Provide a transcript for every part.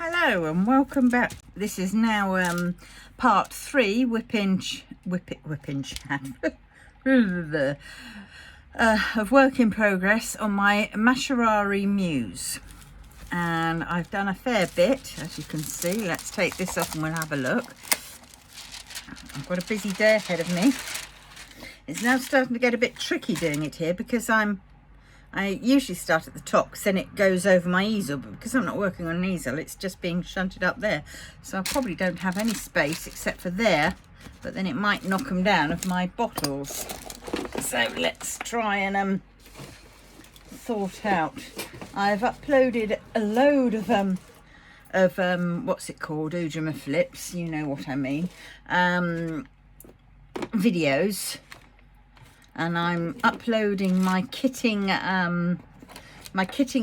Hello and welcome back. This is now part 3 whip in chat of work in progress on my Mascheraris Muse, and I've done a fair bit, as you can see. Let's take this off and we'll have a look. I've got a busy day ahead of me. It's now starting to get a bit tricky doing it here because I usually start at the top because then it goes over my easel, but because I'm not working on an easel, it's just being shunted up there, so I probably don't have any space except for there, but then it might knock them down of my bottles. So let's try and sort out. I've uploaded a load of what's it called, Ujima flips, you know what I mean, videos. And I'm uploading my kitting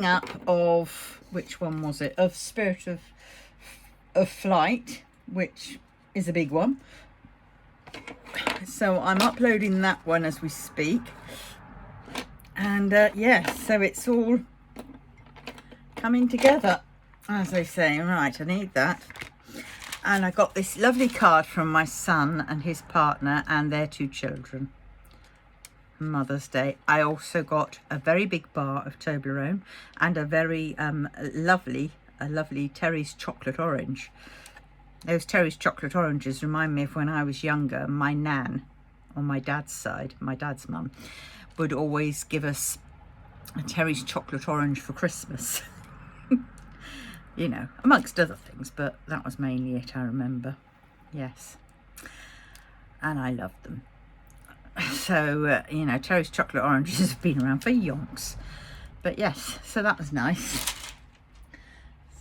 up of, which one was it? Of Spirit of Flight, which is a big one. So I'm uploading that one as we speak. And yeah, so it's all coming together, as they say. Right, I need that. And I got this lovely card from my son and his partner and their 2 children. Mother's Day. I also got a very big bar of Toblerone and a very lovely Terry's chocolate orange. Those Terry's chocolate oranges remind me of when I was younger. My nan, on my dad's side, my dad's mum, would always give us a Terry's chocolate orange for Christmas. You know, amongst other things, but that was mainly it, I remember. Yes. And I loved them. So, you know, Terry's chocolate oranges have been around for yonks. But yes, so that was nice.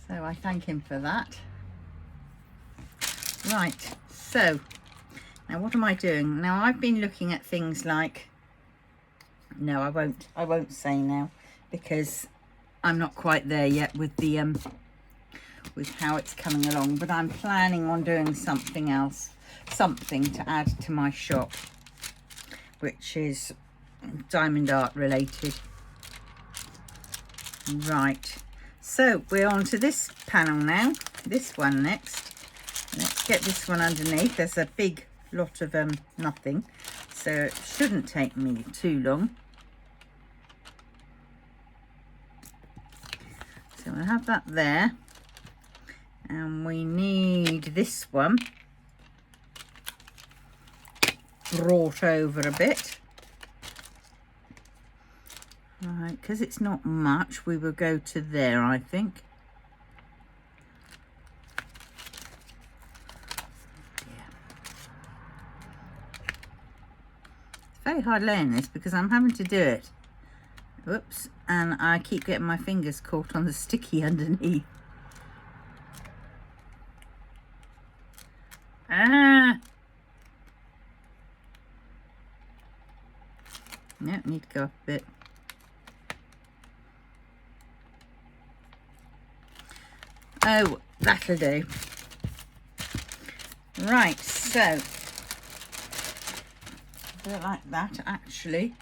So I thank him for that. Right, so now what am I doing? Now I've been looking at things like, no, I won't say now, because I'm not quite there yet with the with how it's coming along, but I'm planning on doing something else, something to add to my shop, which is diamond art related. Right, so we're on to this panel now, this one next. Let's get this one underneath. There's a big lot of nothing, so it shouldn't take me too long. So we'll have that there, and we need this one brought over a bit. Right, because it's not much, we will go to there, I think. Yeah. It's very hard laying this because I'm having to do it. Whoops, and I keep getting my fingers caught on the sticky underneath. Ah! Yeah, need to go up a bit. Oh, that'll do. Right, so a bit like that, actually.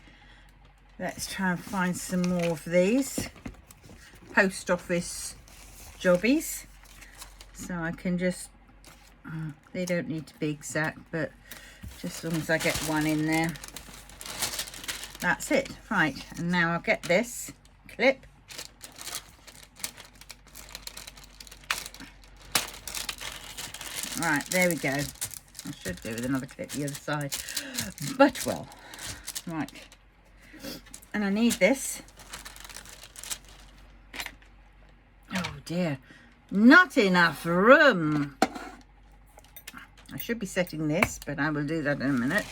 Let's try and find some more of these post office jobbies, so I can just, they don't need to be exact, but just as long as I get one in there. That's it. Right, and now I'll get this clip. Right, there we go. I should do with another clip the other side, but well, right. And I need this. Oh dear, not enough room. I should be setting this, but I will do that in a minute.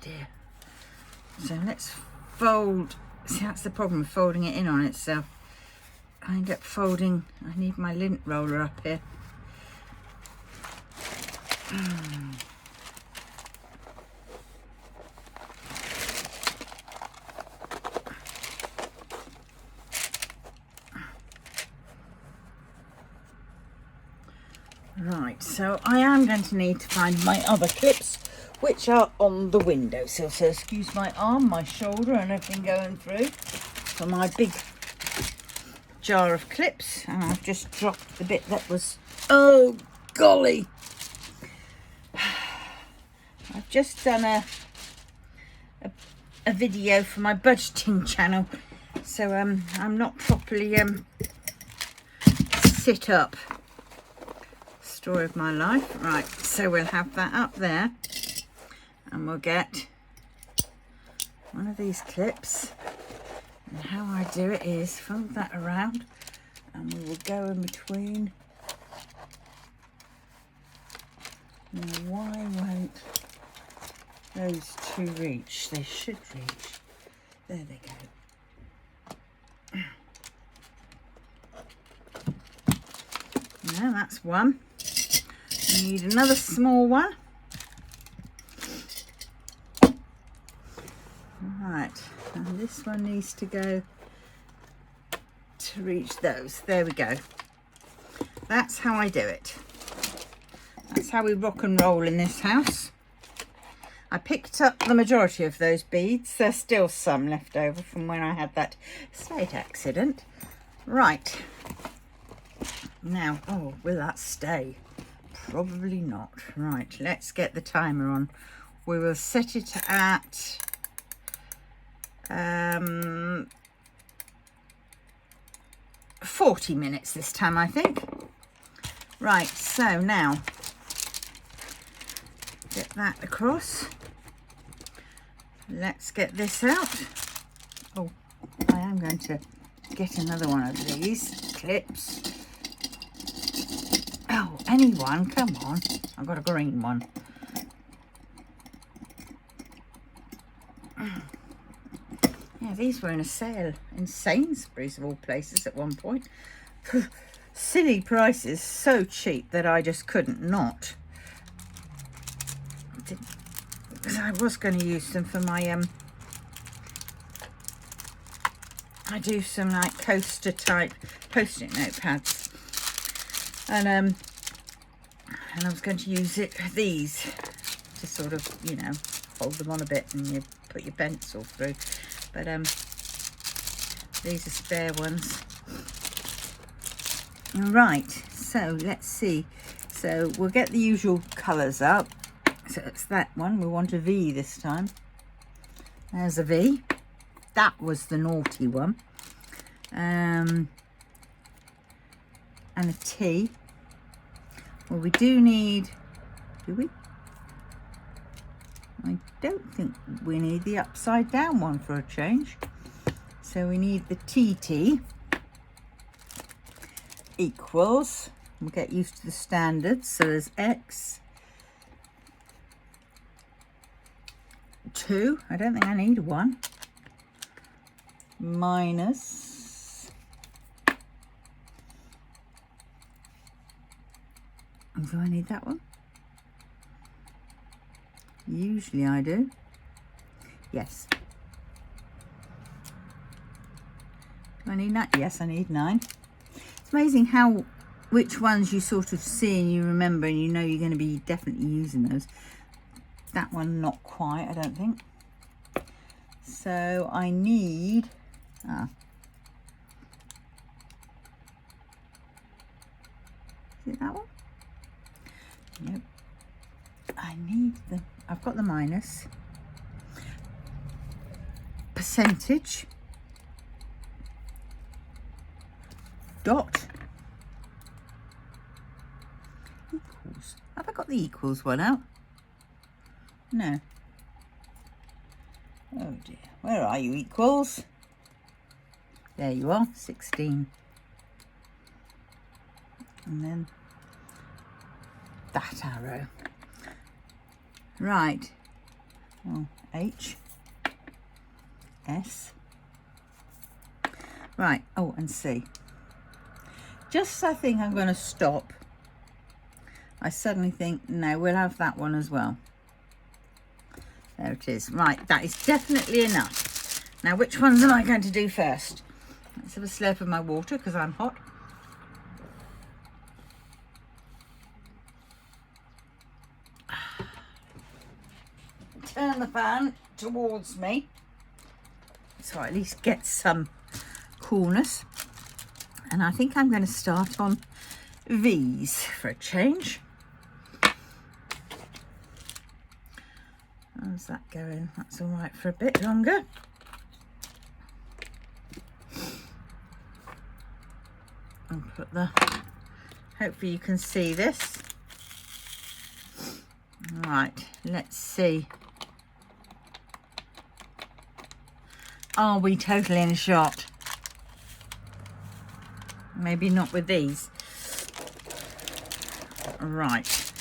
Dear. So let's fold. See, that's the problem with folding it in on itself. I end up folding. I need my lint roller up here. Right, so I am going to need to find my other clips, which are on the windowsill. So excuse my arm, my shoulder and everything going through for my big jar of clips, and I've just dropped the bit that was, oh golly, I've just done a video for my budgeting channel, so I'm not properly sit up. Story of my life. Right, so we'll have that up there, and we'll get one of these clips, and how I do it is fold that around, and we will go in between. Now, why won't those two reach? They should reach. There they go. Now that's one. We need another small one. Right, and this one needs to go to reach those. There we go. That's how I do it. That's how we rock and roll in this house. I picked up the majority of those beads. There's still some left over from when I had that slight accident. Right. Now, oh, will that stay? Probably not. Right, let's get the timer on. We will set it at 40 minutes this time, I think. Right, so now get that across. Let's get this out. Oh, I am going to get another one of these clips. Oh, anyone, come on. I've got a green one. Yeah, these were in a sale in Sainsbury's of all places at one point. Silly prices, so cheap that I just couldn't not. Because I was going to use them for my I do some like coaster type post-it notepads, and I was going to use these to sort of, you know, hold them on a bit and you put your pencil through, but these are spare ones. Right, so let's see. So we'll get the usual colours up. So it's that one. We want a V this time. There's a V. That was the naughty one. And a T. Well, we do need, do we? I don't think we need the upside down one for a change. So we need the TT equals, we'll get used to the standards. So there's X, 2, I don't think I need 1, minus, do I need that one? Usually I do. Yes. Do I need 9? Yes, I need 9. It's amazing how, which ones you sort of see and you remember and you know you're going to be definitely using those. That one not quite, I don't think. So I need, is it that one? Nope. I need the, I've got the minus. Percentage. Dot. Equals. Have I got the equals one out? No. Oh dear. Where are you, equals? There you are, 16. And then that arrow. Right. Oh, H. S. Right. Oh, and C. Just I think I'm going to stop. I suddenly think, no, we'll have that one as well. There it is. Right, that is definitely enough. Now, which ones am I going to do first? Let's have a slurp of my water because I'm hot. Turn the fan towards me so I at least get some coolness. And I think I'm going to start on these for a change. How's that going? That's all right for a bit longer. I'll put the, hopefully you can see this. Right, let's see. Are we totally in a shot? Maybe not with these. Right.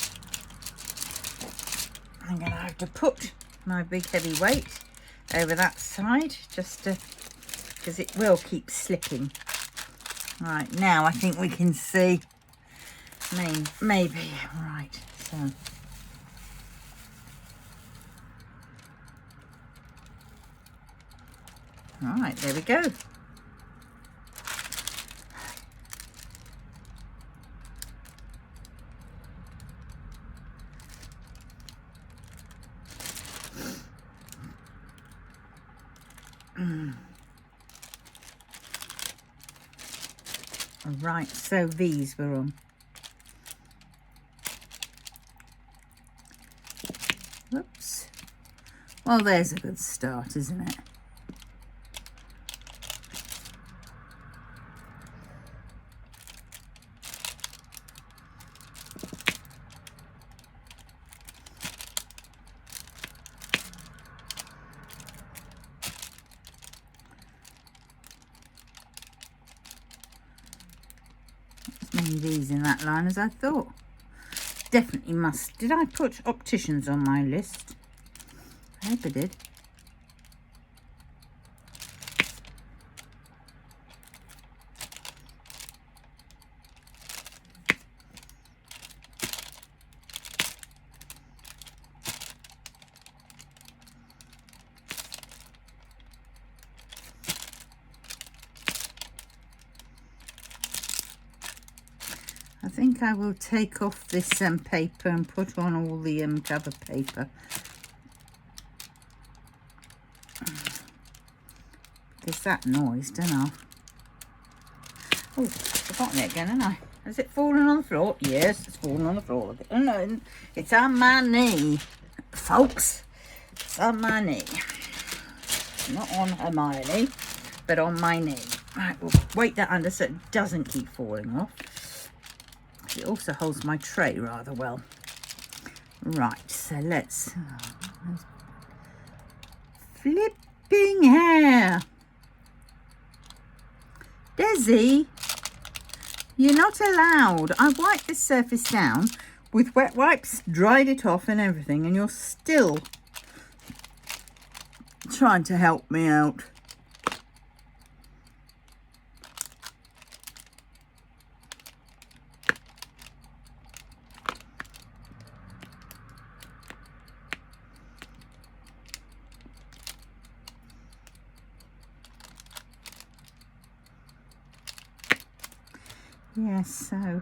I'm going to have to put my big heavy weight over that side just to, because it will keep slipping. Right, now I think we can see. Maybe. Right, so. Right, there we go. Right, so these were on. Whoops. Well, there's a good start, isn't it? Many of these in that line as I thought. Definitely must. Did I put opticians on my list? I hope I did. I think I will take off this paper and put on all the cover paper. Because that noise, don't I? Oh, I've forgotten it again, haven't I? Has it fallen on the floor? Yes, it's fallen on the floor. Oh, no, it's on my knee, folks. It's on my knee. Not on Hermione, but on my knee. Right, we'll weight that under so it doesn't keep falling off. It also holds my tray rather well. Right, so let's... flipping hair. Desi, you're not allowed. I wiped this surface down with wet wipes, dried it off and everything, and you're still trying to help me out. Yes, so I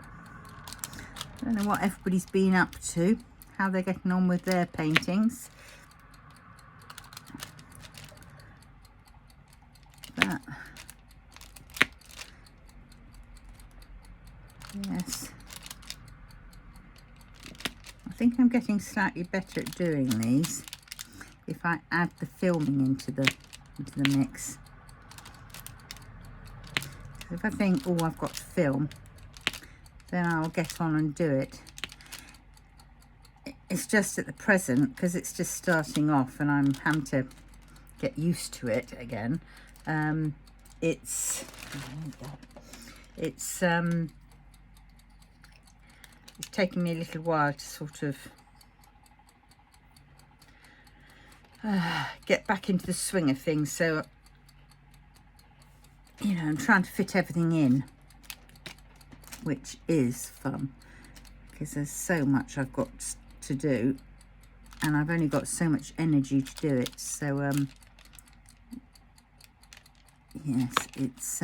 don't know what everybody's been up to, how they're getting on with their paintings. But yes, I think I'm getting slightly better at doing these if I add the filming into the mix. So if I think, oh, I've got to film, then I'll get on and do it. It's just at the present, because it's just starting off and I'm having to get used to it again. It's taken me a little while to sort of get back into the swing of things. So, you know, I'm trying to fit everything in, which is fun because there's so much I've got to do and I've only got so much energy to do it. So yes, it's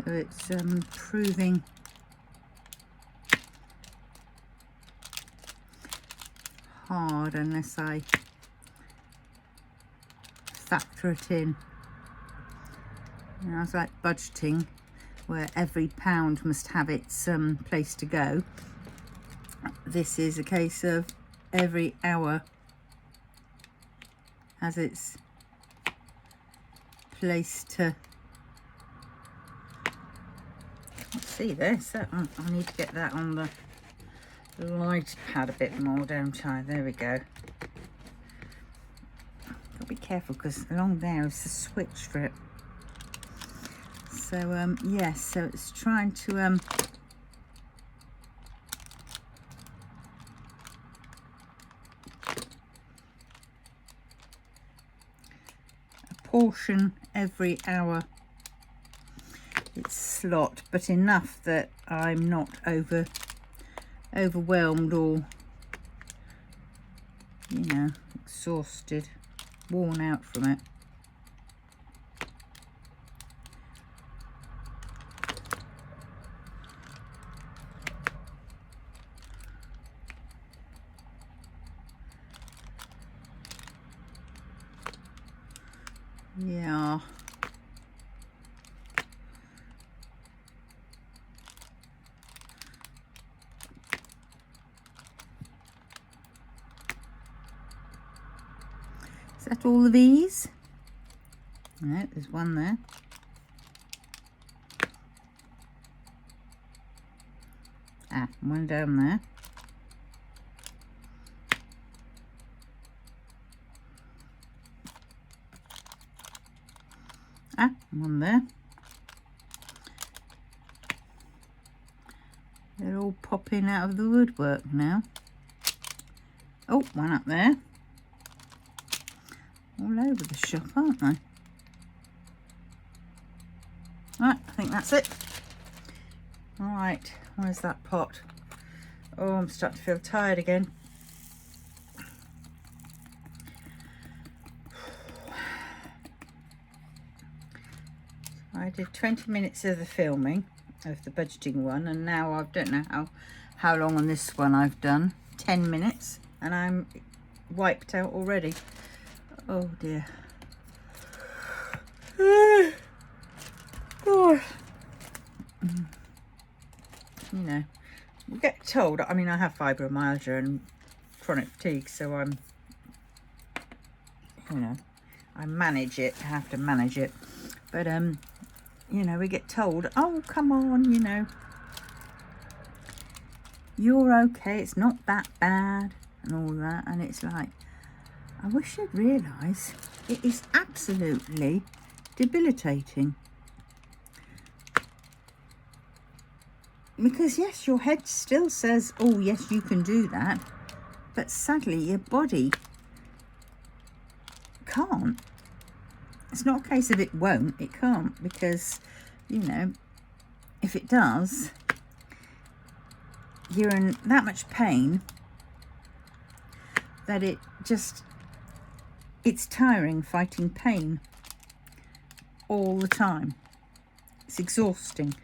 So it's proving hard unless I factor it in. You know, it's like budgeting, where every pound must have its place to go. This is a case of every hour has its place to. Let's see this. I need to get that on the light pad a bit more, don't I? There we go. Gotta be careful because along there is the switch for it. So yes, so it's trying to portion every hour its slot, but enough that I'm not overwhelmed or, you know, exhausted, worn out from it. Yeah. Is that all of these? No, there's one there. Ah, one down there. Ah, one there. They're all popping out of the woodwork now. Oh, one up there. All over the shop, aren't they? Right, I think that's it. All right, where's that pot? Oh, I'm starting to feel tired again. I did 20 minutes of the filming of the budgeting one, and now I don't know how long on this one I've done. 10 minutes and I'm wiped out already. Oh dear. Oh. You know, we get told, I mean, I have fibromyalgia and chronic fatigue, so I'm, you know, I manage it, I have to manage it, but you know, we get told, oh come on, you know, you're okay, it's not that bad and all that, and it's like, I wish you'd realise it is absolutely debilitating. Because yes, your head still says, oh yes, you can do that, but sadly your body can't. It's not a case of it won't, it can't, because, you know, if it does, you're in that much pain that it just, it's tiring fighting pain all the time. It's exhausting.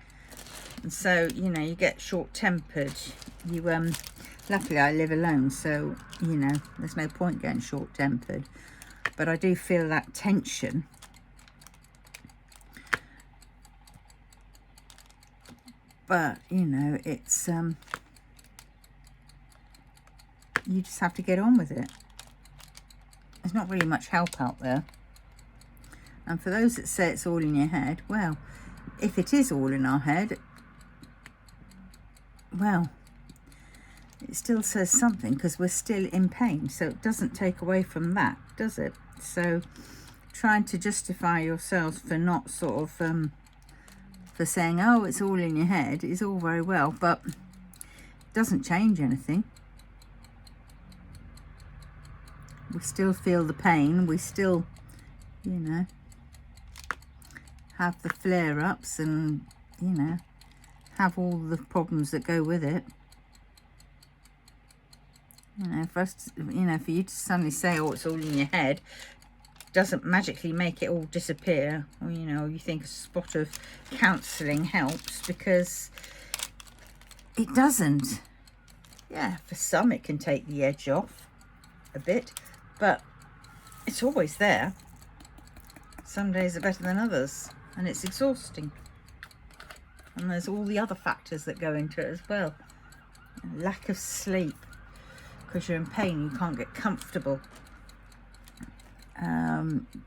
And so, you know, you get short-tempered. You luckily I live alone, so, you know, there's no point getting short-tempered. But I do feel that tension. But, you know, it's you just have to get on with it. There's not really much help out there. And for those that say it's all in your head, well, if it is all in our head, well, it still says something, because we're still in pain, so it doesn't take away from that, does it? So trying to justify yourselves for not sort of for saying, oh, it's all in your head, is all very well, but it doesn't change anything. We still feel the pain, we still, you know, have the flare-ups and, you know, have all the problems that go with it. You know, for us to, you know, for you to suddenly say, oh, it's all in your head, doesn't magically make it all disappear. Or, you know, you think a spot of counselling helps, because it doesn't. Yeah, for some it can take the edge off a bit, but it's always there. Some days are better than others, and it's exhausting. And there's all the other factors that go into it as well. Lack of sleep, because you're in pain, you can't get comfortable.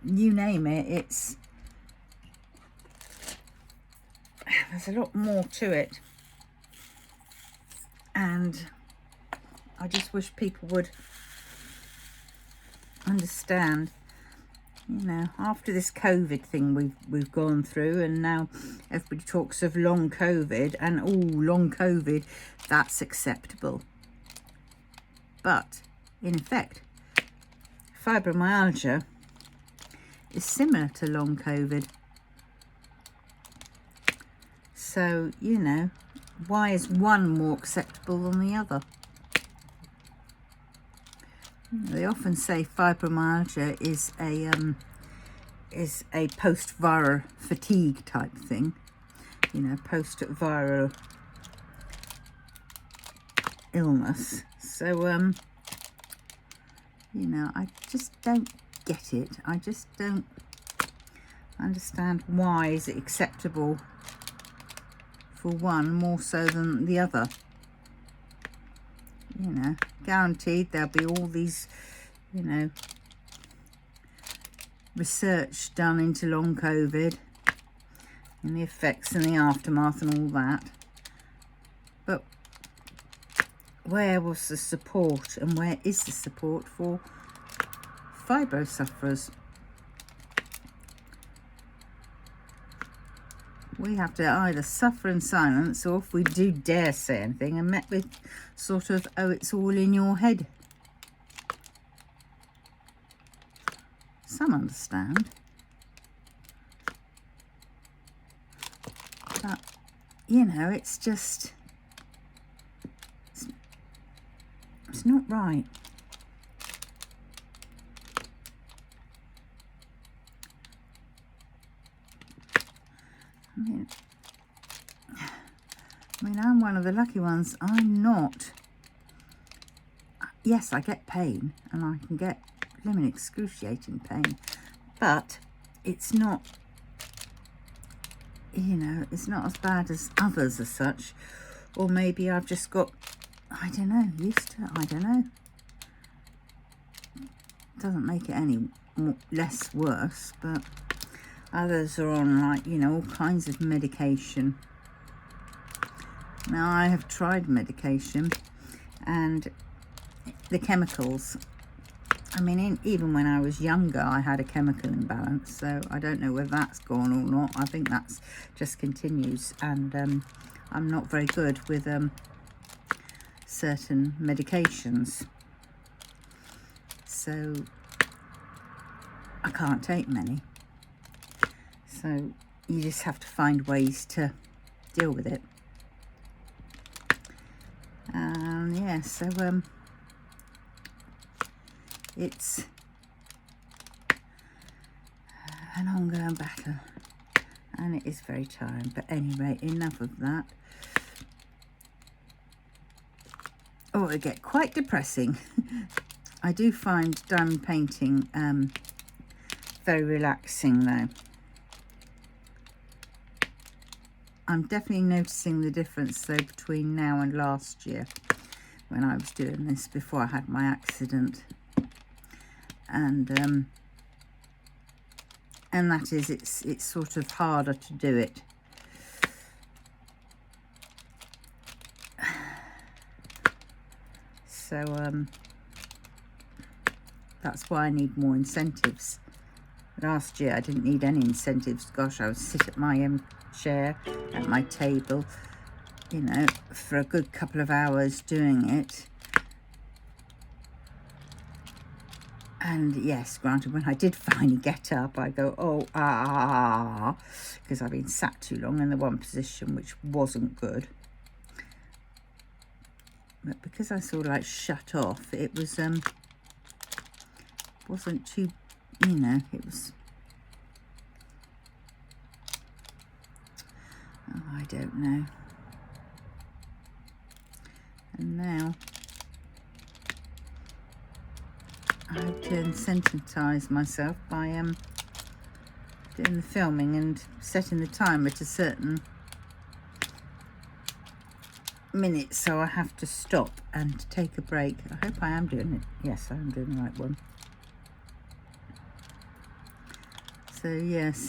You name it, there's a lot more to it. And I just wish people would understand. You know, after this COVID thing we've gone through, and now everybody talks of long COVID, and long COVID, that's acceptable. But in effect, fibromyalgia is similar to long COVID. So, you know, why is one more acceptable than the other? They often say fibromyalgia is a post-viral fatigue type thing, you know, post-viral illness. So, you know, I just don't get it. I just don't understand why is it acceptable for one more so than the other. You know, guaranteed there'll be all these, you know, research done into long COVID and the effects and the aftermath and all that. But where was the support, and where is the support for fibro sufferers? We have to either suffer in silence, or if we do dare say anything, and met with sort of, oh, it's all in your head. Some understand. But, you know, it's just, it's not right. I mean, I'm one of the lucky ones. I'm not. Yes, I get pain, and I can get blimmin' excruciating pain, but it's not, you know, it's not as bad as others as such. Or maybe I've just got, I don't know, used to it. I don't know. Doesn't make it any less worse, but others are on, like, you know, all kinds of medication. Now, I have tried medication, and the chemicals, I mean, even when I was younger, I had a chemical imbalance, so I don't know whether that's gone or not. I think that's just continues, and I'm not very good with certain medications, so I can't take many. So you just have to find ways to deal with it. Yeah, so it's an ongoing battle, and it is very tiring. But anyway, enough of that. Oh, it get quite depressing. I do find diamond painting very relaxing though. I'm definitely noticing the difference though between now and last year when I was doing this, before I had my accident. And that is, it's sort of harder to do it. So that's why I need more incentives. Last year I didn't need any incentives. Gosh, I would sit at my chair at my table, you know, for a good couple of hours doing it. And yes, granted, when I did finally get up, I go, oh, because I've been sat too long in the one position, which wasn't good. But because I sort of like shut off, it was wasn't too you know, it was, oh, I don't know. And now I have to incentivize myself by doing the filming and setting the timer to certain minutes, so I have to stop and take a break. I hope I am doing it. Yes, I am doing the right one. So yes,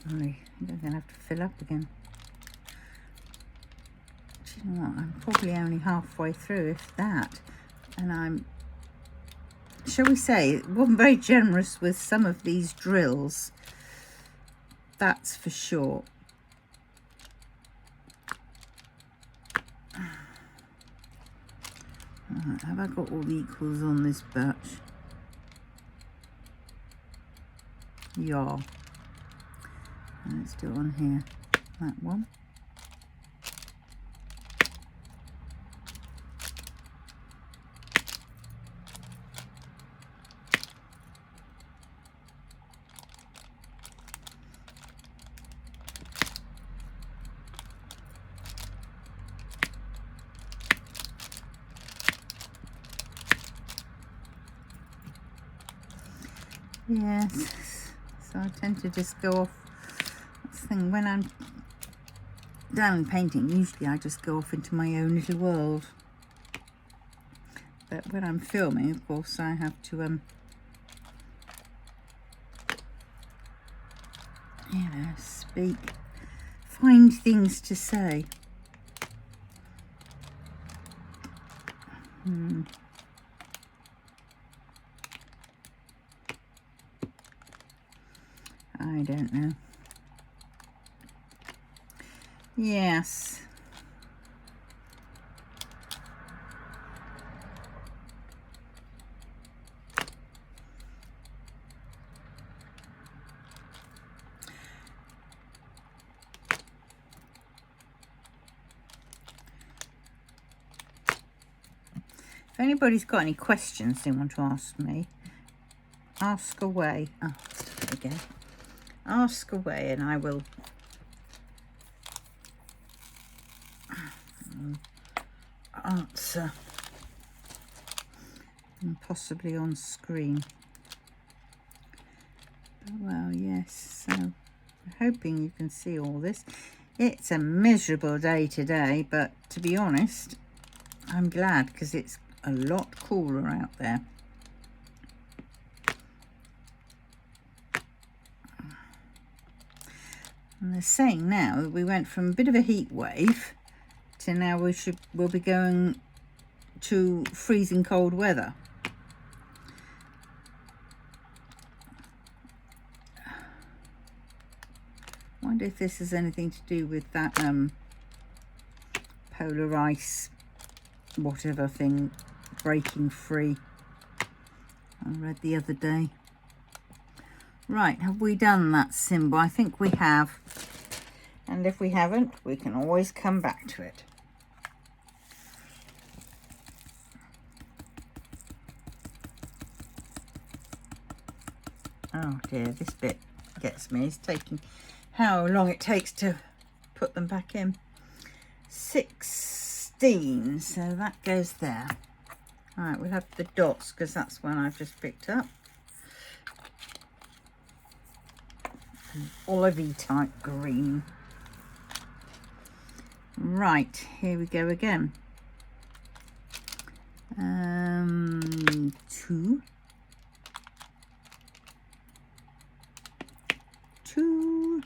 golly, I'm going to have to fill up again. Do you know what? I'm probably only halfway through, if that, and I'm, shall we say, wasn't very generous with some of these drills. That's for sure. Right, have I got all the equals on this batch? Yeah. Let's do it on here. That one. Yes, so I tend to just go off. That's the thing, when I'm down painting, usually I just go off into my own little world. But when I'm filming, of course, I have to, you know, speak, find things to say. I don't know. Yes. If anybody's got any questions they want to ask me, ask away. Oh, there we go. Ask away and I will answer, and possibly on screen. Well, yes, so I'm hoping you can see all this. It's a miserable day today, but to be honest, I'm glad because it's a lot cooler out there. And they're saying now that we went from a bit of a heat wave to now we'll be going to freezing cold weather. I wonder if this has anything to do with that polar ice whatever thing breaking free I read the other day. Right, have we done that symbol? I think we have. And if we haven't, we can always come back to it. Oh dear, this bit gets me. It's taking how long it takes to put them back in. 16, so that goes there. All right, we'll have the dots because that's one I've just picked up. An olivey type green. Right, here we go again. 2, 2,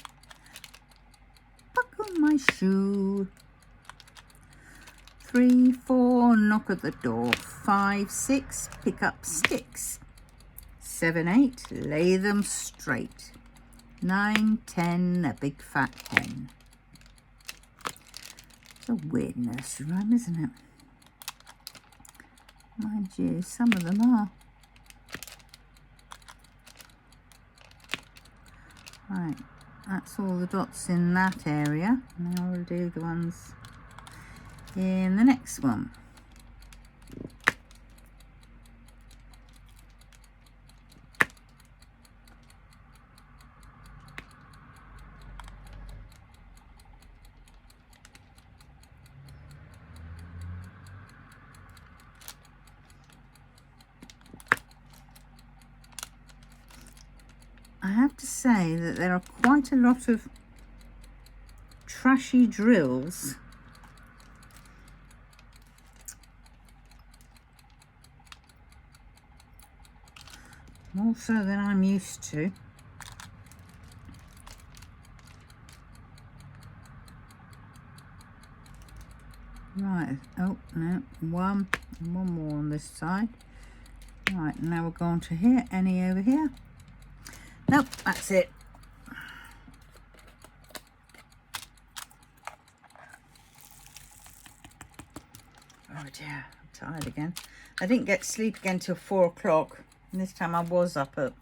buckle my shoe. 3, 4, knock at the door. 5, 6, pick up sticks. 7, 8, lay them straight. 9, 10, a big fat hen. It's a weird nursery rhyme, isn't it? Mind you, some of them are. Right, that's all the dots in that area. Now we'll do the ones in the next one. I have to say that there are quite a lot of trashy drills more so than I'm used to. Right, oh no, one more on this side. Right, now we're going to here. Any over here? Nope, that's it. Oh dear, I'm tired again. I didn't get to sleep again till 4 o'clock. And this time I was up at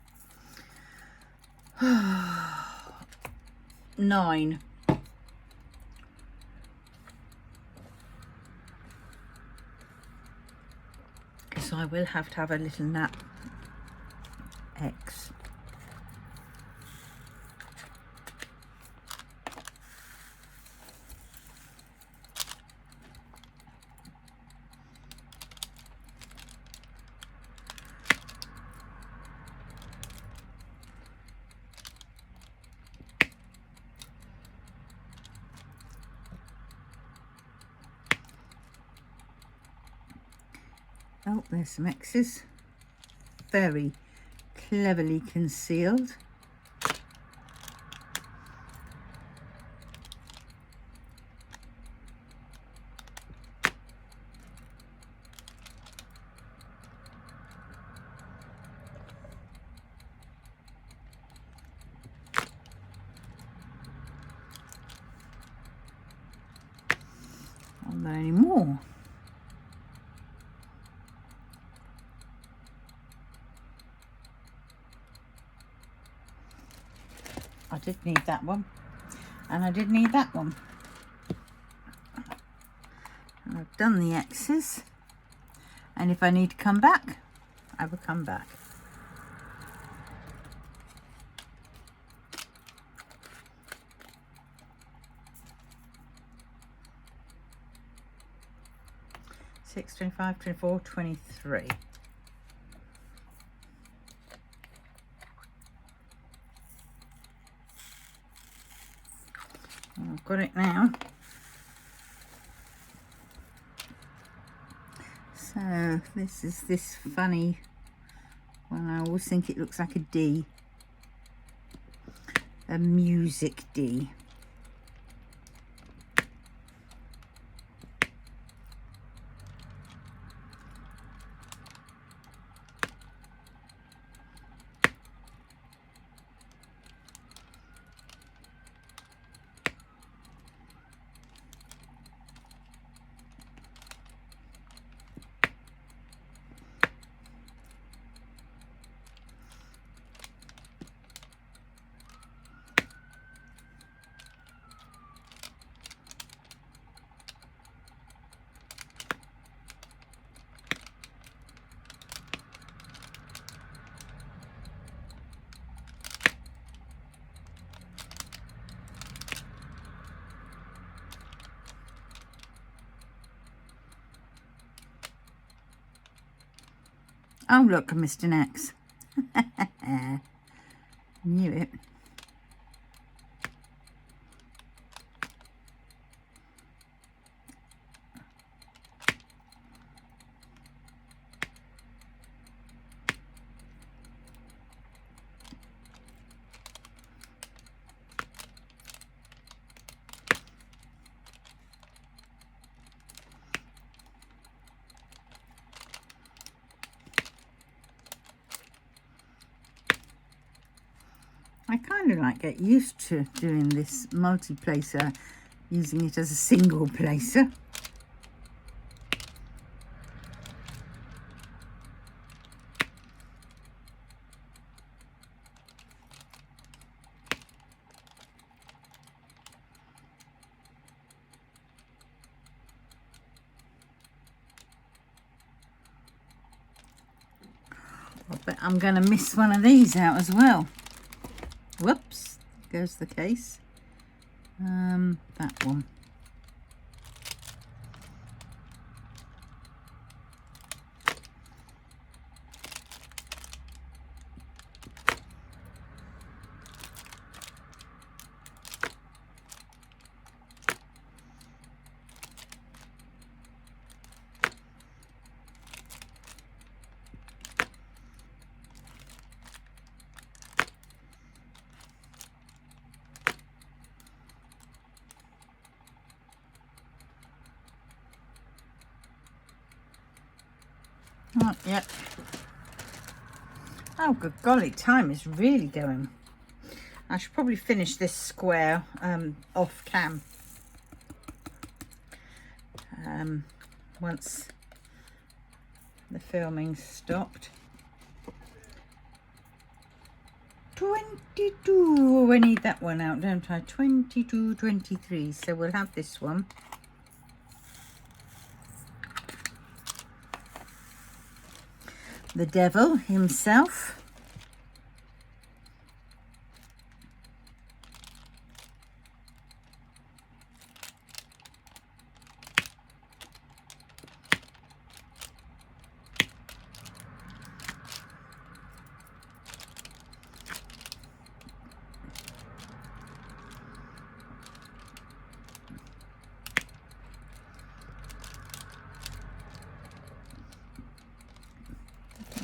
9. So I will have to have a little nap. X. Oh, there's some X's. Very cleverly concealed. Aren't there any more? I did need that one, and I did need that one. And I've done the X's, and if I need to come back, I will come back. Six, 25, 24, 23. I've got it now. So this is this funny one. I always think it looks like a D, a music D. Oh look, I missed an X. Knew it. I kind of like get used to doing this multi-placer, using it as a single placer. I bet I'm going to miss one of these out as well. Whoops, goes the case. That one. Not yet. Oh, good golly, time is really going. I should probably finish this square off cam. Once the filming stopped. 22. I need that one out, don't I? 22, 23. So we'll have this one. The devil himself.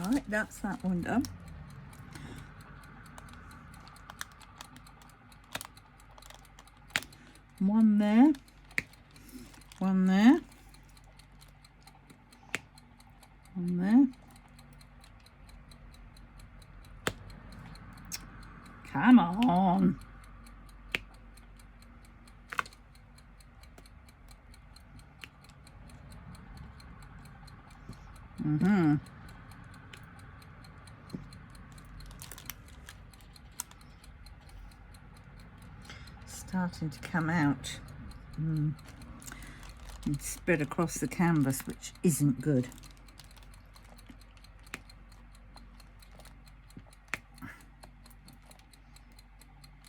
Right, that's that one done. One there, one there, one there. Come on. Starting to come out and spread across the canvas, which isn't good.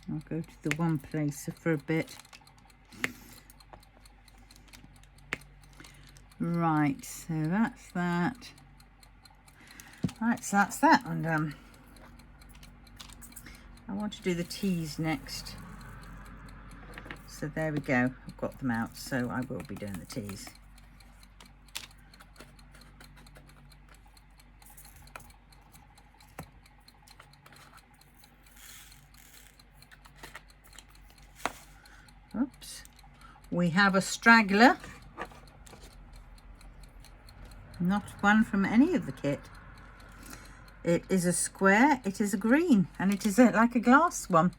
I'll go to the one place for a bit. Right, so that's that. Right, so that's that one done. I want to do the teas next. So there we go, I've got them out, so I will be doing the teas. Oops, we have a straggler. Not one from any of the kit. It is a square, it is a green, and it is like a glass one.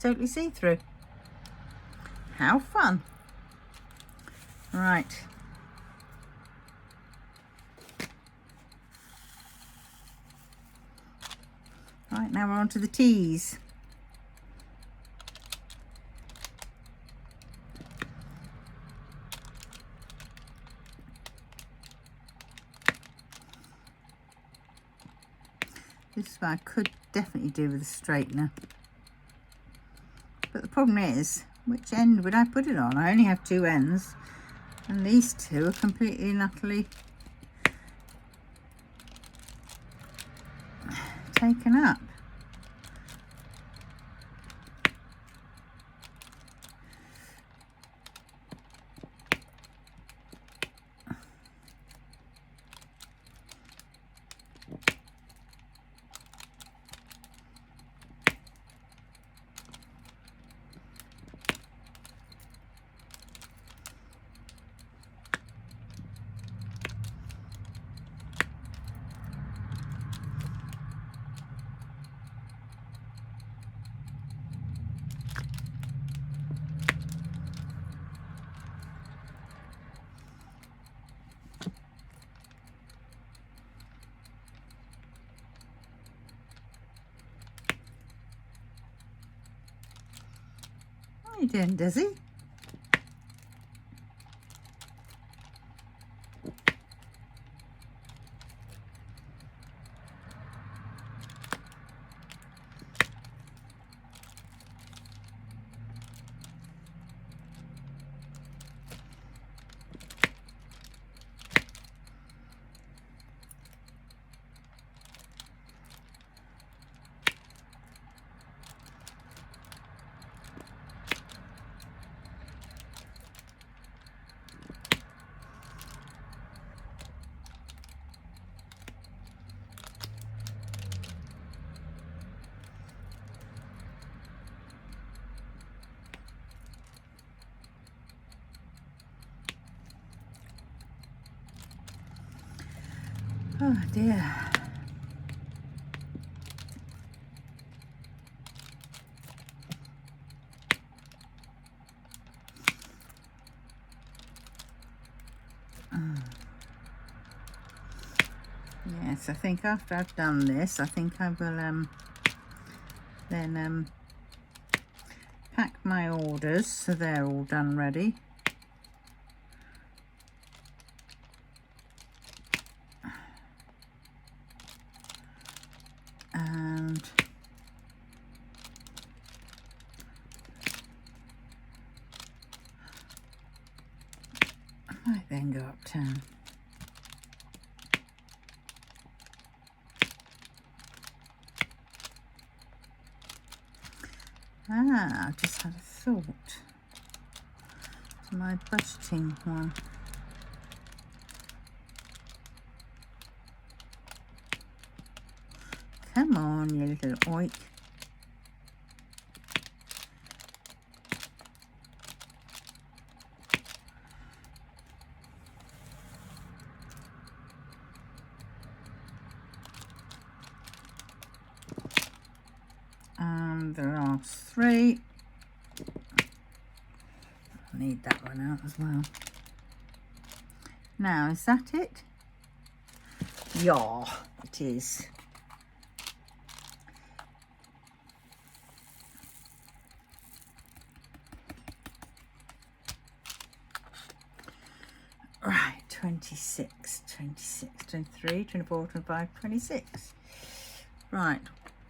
Totally see-through. How fun. Right. Right, now we're on to the teas. This one I could definitely do with a straightener. But the problem is, which end would I put it on? I only have two ends, and these two are completely and utterly taken up. How you doing, Dizzy? Oh dear. Yes, I think after I've done this, I think I will then pack my orders so they're all done ready. And I might then go uptown. I just had a thought to my budgeting one. Come on, you little oik. And the last three. I need that one out as well. Now, is that it? Yeah, it is. Right, 26, 23, 24, 25, 26. Right,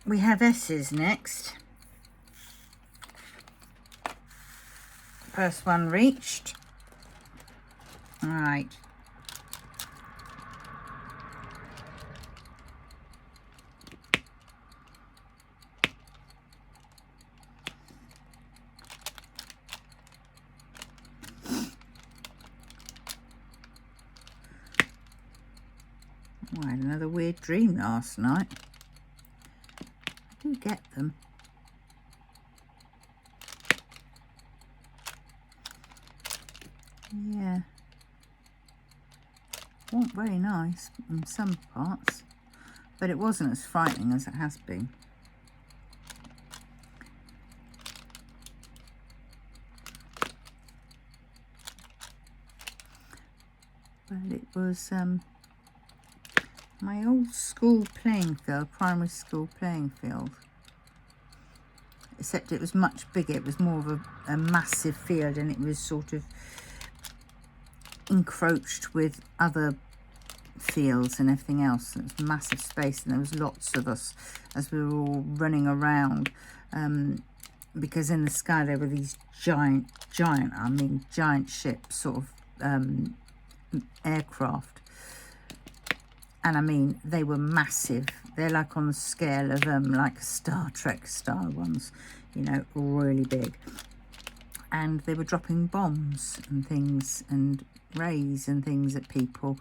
we have S's next. First one reached. All right. Oh, I had another weird dream last night. I do get them. Yeah. Weren't very nice in some parts, but it wasn't as frightening as it has been. But it was my old school playing field, primary school playing field. Except it was much bigger. It was more of a massive field, and it was sort of encroached with other fields and everything else. It was massive space, and there was lots of us as we were all running around, because in the sky there were these giant ships, sort of aircraft. And I mean, they were massive. They're like on the scale of like Star Trek style ones, you know, really big. And they were dropping bombs and things and rays and things at people,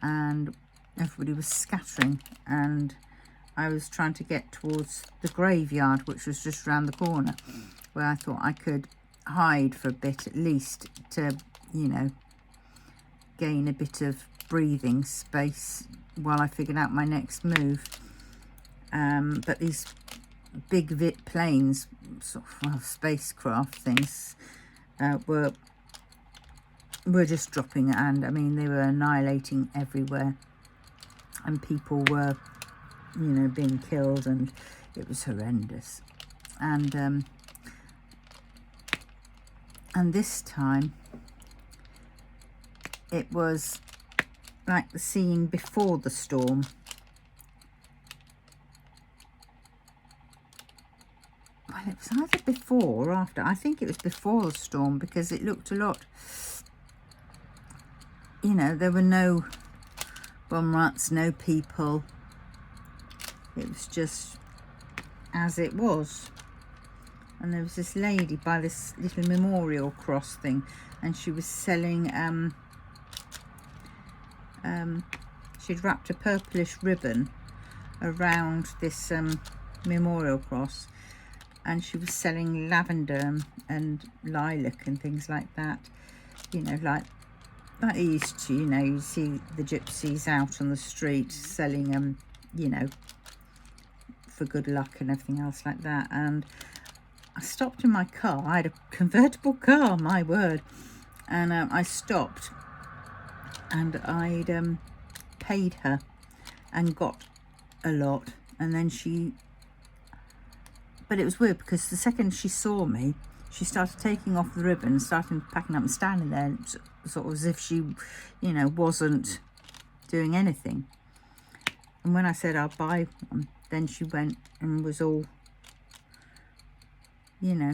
and everybody was scattering. And I was trying to get towards the graveyard, which was just around the corner, where I thought I could hide for a bit at least to, you know, gain a bit of breathing space while I figured out my next move. But these big VIP planes, sort of spacecraft things, were just dropping, and I mean they were annihilating everywhere, and people were, you know, being killed, and it was horrendous. And this time it was like the scene before the storm. Well, it was either before or after. I think it was before the storm, because it looked a lot, you know, there were no bomb ruts, no people. It was just as it was. And there was this lady by this little memorial cross thing, and she was selling, she'd wrapped a purplish ribbon around this memorial cross, and she was selling lavender and lilac and things like that, you know, like that he used to, you know, you see the gypsies out on the street selling them, you know, for good luck and everything else like that. And I stopped in my car. I had a convertible car, my word. And I stopped and I'd paid her and got a lot. And then but it was weird because the second she saw me, she started taking off the ribbon, starting packing up and standing there, sort of as if she, you know, wasn't doing anything. And when I said I'll buy one, then she went and was all, you know,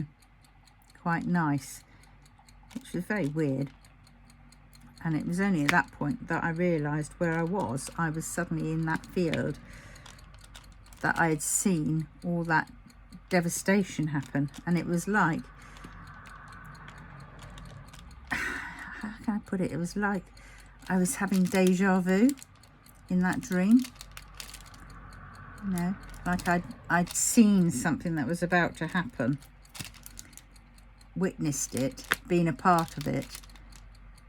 quite nice, which was very weird. And it was only at that point that I realised where I was. I was suddenly in that field that I had seen all that devastation happen. And it was like, how can I put it? It was like I was having deja vu in that dream. You know, like I'd seen something that was about to happen, witnessed it, been a part of it,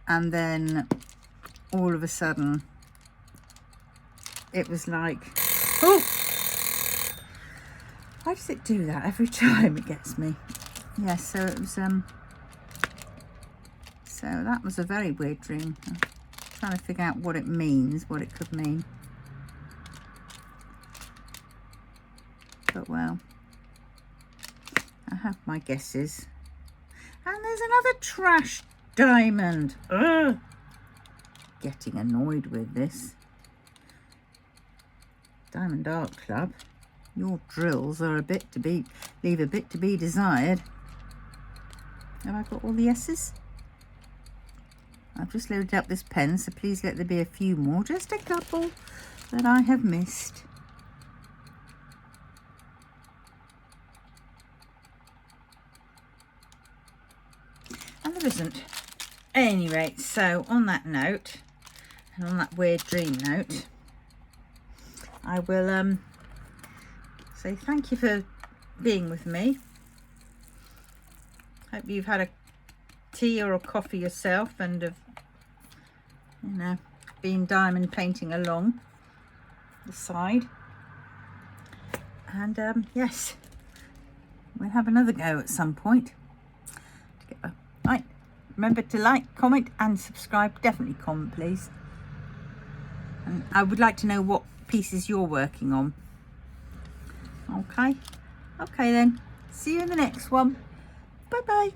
and then all of a sudden it was like, oh, why does it do that every time? It gets me. Yes, so it was so that was a very weird dream. I'm trying to figure out what it means, what it could mean. But well, I have my guesses. And there's another trash diamond. Ugh. Getting annoyed with this. Diamond Art Club, your drills are leave a bit to be desired. Have I got all the S's? I've just loaded up this pen, so please let there be a few more, just a couple that I have missed. And there isn't. At any rate, so on that note, and on that weird dream note, I will say thank you for being with me. Hope you've had a tea or a coffee yourself and have, you know, been diamond painting along the side. And yes, we'll have another go at some point together. Right, remember to like, comment and subscribe. Definitely comment, please. And I would like to know what pieces you're working on. Okay then, see you in the next one. Bye bye.